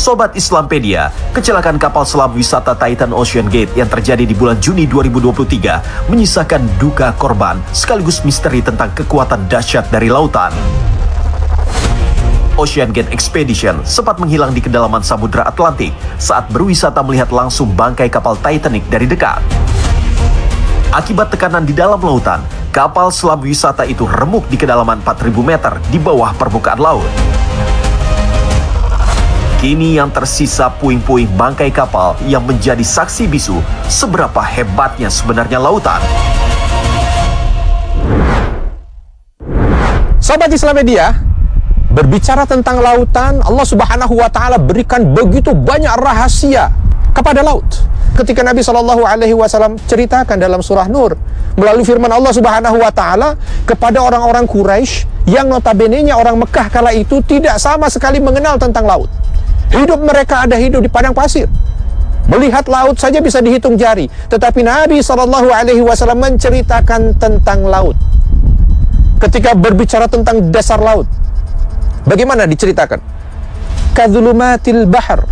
Sobat Islampedia, kecelakaan kapal selam wisata Titan Ocean Gate yang terjadi di bulan Juni 2023 menyisakan duka korban sekaligus misteri tentang kekuatan dahsyat dari lautan. Ocean Gate Expedition sempat menghilang di kedalaman Samudra Atlantik saat berwisata melihat langsung bangkai kapal Titanic dari dekat. Akibat tekanan di dalam lautan, kapal selam wisata itu remuk di kedalaman 4.000 meter di bawah permukaan laut. Kini yang tersisa puing-puing bangkai kapal yang menjadi saksi bisu seberapa hebatnya sebenarnya lautan. Sobat Islampedia, berbicara tentang lautan, Allah Subhanahu wa Ta'ala berikan begitu banyak rahasia kepada laut. Ketika Nabi SAW ceritakan dalam surah Nur melalui firman Allah Subhanahu wa Ta'ala kepada orang-orang Quraisy yang notabene-nya orang Mekah kala itu tidak sama sekali mengenal tentang laut. Hidup mereka ada hidup di padang pasir. Melihat laut saja bisa dihitung jari. Tetapi Nabi SAW menceritakan tentang laut. Ketika berbicara tentang dasar laut, bagaimana diceritakan? Kadzulumatil bahar.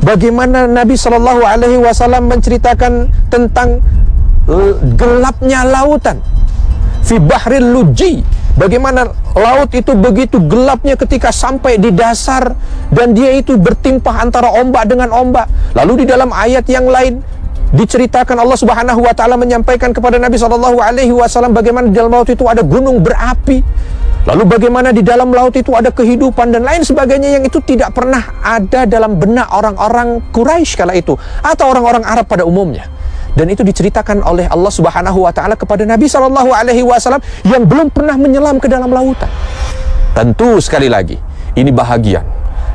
Bagaimana Nabi SAW menceritakan tentang gelapnya lautan. Fi bahril luji. Bagaimana laut itu begitu gelapnya ketika sampai di dasar dan dia itu bertimpah antara ombak dengan ombak. Lalu di dalam ayat yang lain diceritakan Allah Subhanahu wa Ta'ala menyampaikan kepada Nabi SAW bagaimana di dalam laut itu ada gunung berapi. Lalu bagaimana di dalam laut itu ada kehidupan dan lain sebagainya yang itu tidak pernah ada dalam benak orang-orang Quraisy kala itu atau orang-orang Arab pada umumnya. Dan itu diceritakan oleh Allah Subhanahu wa Ta'ala kepada Nabi SAW yang belum pernah menyelam ke dalam lautan. Tentu sekali lagi, ini bahagian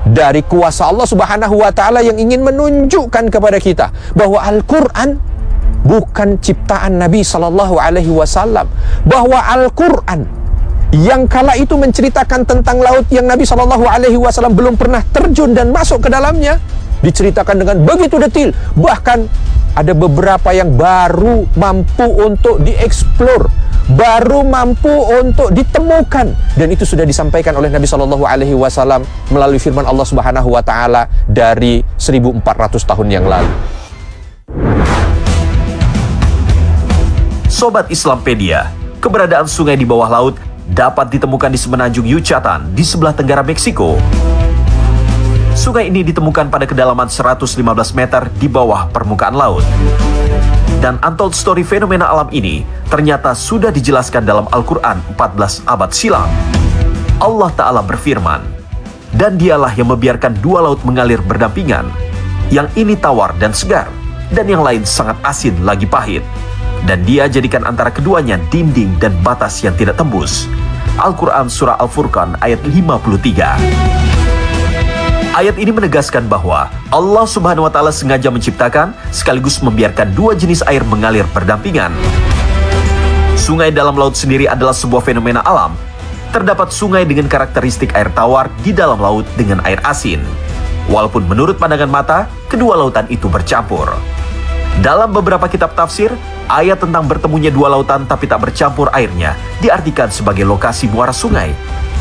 dari kuasa Allah Subhanahu wa Ta'ala yang ingin menunjukkan kepada kita bahwa Al-Quran bukan ciptaan Nabi SAW, bahwa Al-Quran yang kala itu menceritakan tentang laut yang Nabi SAW belum pernah terjun dan masuk ke dalamnya, diceritakan dengan begitu detail. Bahkan ada beberapa yang baru mampu untuk dieksplor, baru mampu untuk ditemukan, dan itu sudah disampaikan oleh Nabi SAW melalui firman Allah Subhanahu wa Ta'ala dari 1400 tahun yang lalu. Sobat Islampedia, keberadaan sungai di bawah laut dapat ditemukan di semenanjung Yucatan di sebelah tenggara Meksiko. Sungai ini ditemukan pada kedalaman 115 meter di bawah permukaan laut. Dan untold story fenomena alam ini ternyata sudah dijelaskan dalam Al-Quran 14 abad silam. Allah Ta'ala berfirman, "Dan dialah yang membiarkan dua laut mengalir berdampingan. Yang ini tawar dan segar, dan yang lain sangat asin lagi pahit. Dan dia jadikan antara keduanya dinding dan batas yang tidak tembus." Al-Quran Surah Al-Furqan ayat 53. Ayat ini menegaskan bahwa Allah Subhanahu wa Ta'ala sengaja menciptakan sekaligus membiarkan dua jenis air mengalir berdampingan. Sungai dalam laut sendiri adalah sebuah fenomena alam. Terdapat sungai dengan karakteristik air tawar di dalam laut dengan air asin. Walaupun menurut pandangan mata, kedua lautan itu bercampur. Dalam beberapa kitab tafsir, ayat tentang bertemunya dua lautan tapi tak bercampur airnya diartikan sebagai lokasi muara sungai,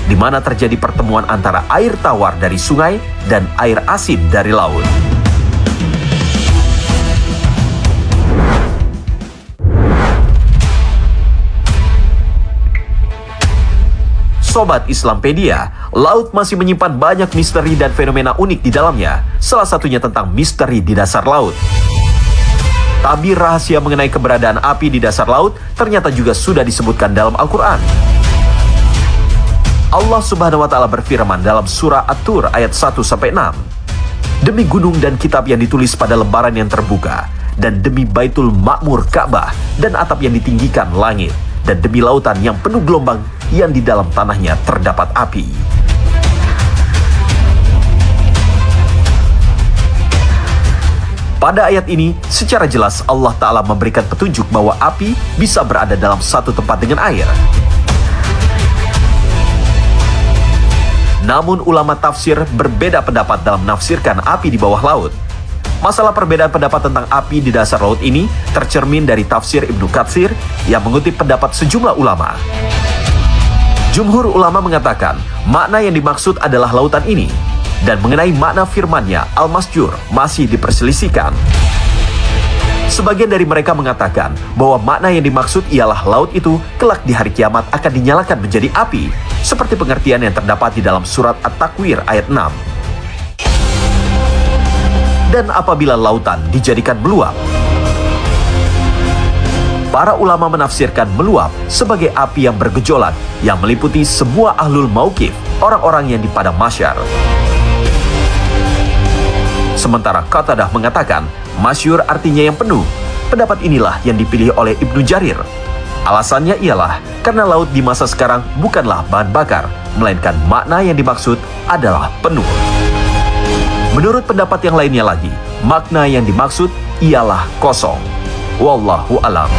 di mana terjadi pertemuan antara air tawar dari sungai dan air asin dari laut. Sobat Islampedia, laut masih menyimpan banyak misteri dan fenomena unik di dalamnya, salah satunya tentang misteri di dasar laut. Tabir rahasia mengenai keberadaan api di dasar laut ternyata juga sudah disebutkan dalam Al-Quran. Allah Subhanahu wa Ta'ala berfirman dalam surah At-Tur ayat 1-6. "Demi gunung dan kitab yang ditulis pada lembaran yang terbuka, dan demi Baitul Ma'mur Ka'bah dan atap yang ditinggikan langit, dan demi lautan yang penuh gelombang yang di dalam tanahnya terdapat api." Pada ayat ini, secara jelas Allah Ta'ala memberikan petunjuk bahwa api bisa berada dalam satu tempat dengan air. Namun ulama tafsir berbeda pendapat dalam menafsirkan api di bawah laut. Masalah perbedaan pendapat tentang api di dasar laut ini tercermin dari tafsir Ibnu Katsir yang mengutip pendapat sejumlah ulama. Jumhur ulama mengatakan makna yang dimaksud adalah lautan ini. Dan mengenai makna firman-Nya, Al-Masjur, masih diperselisihkan. Sebagian dari mereka mengatakan bahwa makna yang dimaksud ialah laut itu kelak di hari kiamat akan dinyalakan menjadi api, seperti pengertian yang terdapat di dalam surat At-Takwir ayat 6. Dan apabila lautan dijadikan meluap, para ulama menafsirkan meluap sebagai api yang bergejolak yang meliputi semua ahlul mauqif, orang-orang yang di padang mahsyar. Sementara Qatadah mengatakan masyhur artinya yang penuh. Pendapat inilah yang dipilih oleh Ibnu Jarir. Alasannya ialah karena laut di masa sekarang bukanlah bahan bakar, melainkan makna yang dimaksud adalah penuh. Menurut pendapat yang lainnya lagi, makna yang dimaksud ialah kosong. Wallahu a'lam.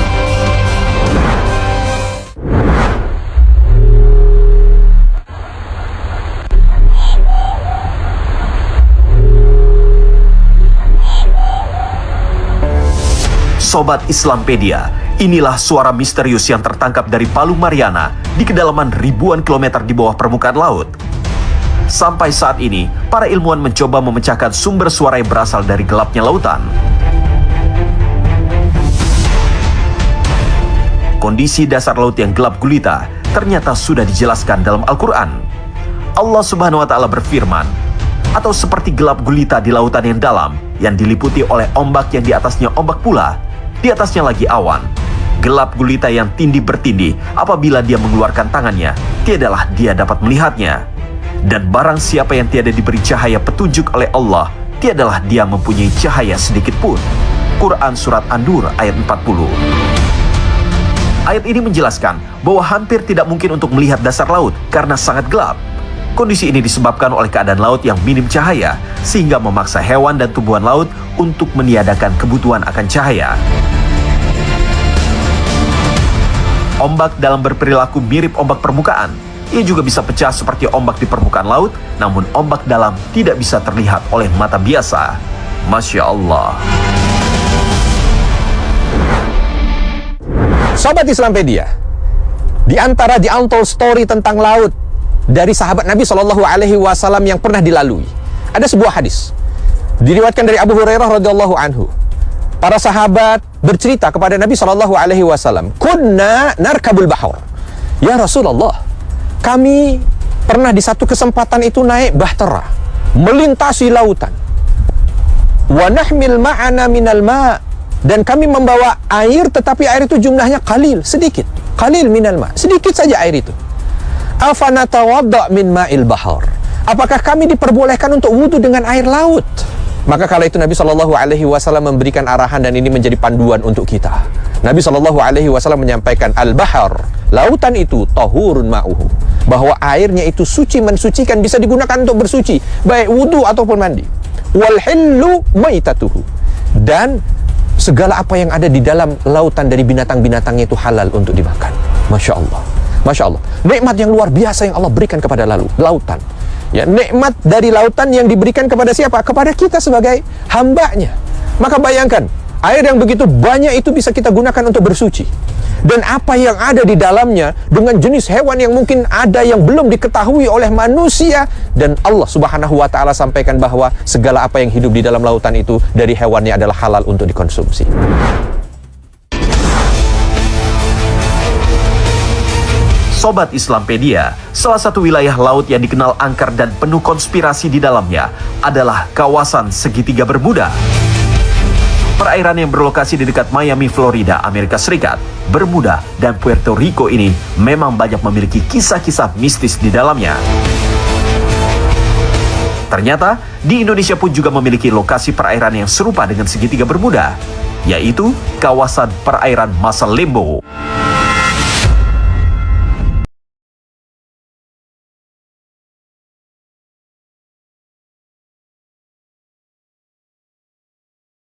Sobat Islampedia, inilah suara misterius yang tertangkap dari Palu Mariana di kedalaman ribuan kilometer di bawah permukaan laut. Sampai saat ini, para ilmuwan mencoba memecahkan sumber suara yang berasal dari gelapnya lautan. Kondisi dasar laut yang gelap gulita ternyata sudah dijelaskan dalam Al-Quran. Allah Subhanahu wa Ta'ala berfirman, atau seperti gelap gulita di lautan yang dalam, yang diliputi oleh ombak yang di atasnya ombak pula, di atasnya lagi awan. Gelap gulita yang tindih bertindih, apabila dia mengeluarkan tangannya, tiadalah dia dapat melihatnya. Dan barang siapa yang tiada diberi cahaya petunjuk oleh Allah, tiadalah dia mempunyai cahaya sedikit pun. Quran Surat An-Nur ayat 40. Ayat ini menjelaskan bahwa hampir tidak mungkin untuk melihat dasar laut karena sangat gelap. Kondisi ini disebabkan oleh keadaan laut yang minim cahaya, sehingga memaksa hewan dan tumbuhan laut untuk meniadakan kebutuhan akan cahaya. Ombak dalam berperilaku mirip ombak permukaan. Ia juga bisa pecah seperti ombak di permukaan laut, namun ombak dalam tidak bisa terlihat oleh mata biasa. Masya Allah. Sobat Islampedia, di antara the untold story tentang laut dari sahabat Nabi Shallallahu Alaihi Wasallam yang pernah dilalui, ada sebuah hadis diriwayatkan dari Abu Hurairah radhiyallahu anhu. Para sahabat bercerita kepada Nabi Shallallahu Alaihi Wasallam, "Kunna narkabul bahar." Ya Rasulullah, kami pernah di satu kesempatan itu naik bahtera, melintasi lautan. Wa nahmil ma'ana minal ma', dan kami membawa air, tetapi air itu jumlahnya qalil, sedikit. Qalil minal ma', sedikit saja air itu. Afanatawadda' min ma'il bahar. Apakah kami diperbolehkan untuk wudu dengan air laut? Maka kala itu Nabi Shallallahu Alaihi Wasallam memberikan arahan, dan ini menjadi panduan untuk kita. Nabi Shallallahu Alaihi Wasallam menyampaikan, al-bahar, lautan itu tahurun ma'uhu, bahwa airnya itu suci, mensucikan, bisa digunakan untuk bersuci, baik wudu ataupun mandi. Wal hillu maitatuhu, dan segala apa yang ada di dalam lautan dari binatang-binatangnya itu halal untuk dimakan. Masya Allah. Masya Allah, nikmat yang luar biasa yang Allah berikan kepada lautan. Ya, nikmat dari lautan yang diberikan kepada siapa? Kepada kita sebagai hambanya. Maka bayangkan, air yang begitu banyak itu bisa kita gunakan untuk bersuci. Dan apa yang ada di dalamnya dengan jenis hewan yang mungkin ada yang belum diketahui oleh manusia. Dan Allah Subhanahu wa Ta'ala sampaikan bahwa segala apa yang hidup di dalam lautan itu dari hewannya adalah halal untuk dikonsumsi. Sobat Islampedia, salah satu wilayah laut yang dikenal angker dan penuh konspirasi di dalamnya adalah kawasan segitiga Bermuda. Perairan yang berlokasi di dekat Miami, Florida, Amerika Serikat, Bermuda, dan Puerto Rico ini memang banyak memiliki kisah-kisah mistis di dalamnya. Ternyata, di Indonesia pun juga memiliki lokasi perairan yang serupa dengan segitiga Bermuda, yaitu kawasan perairan Masa Lembo.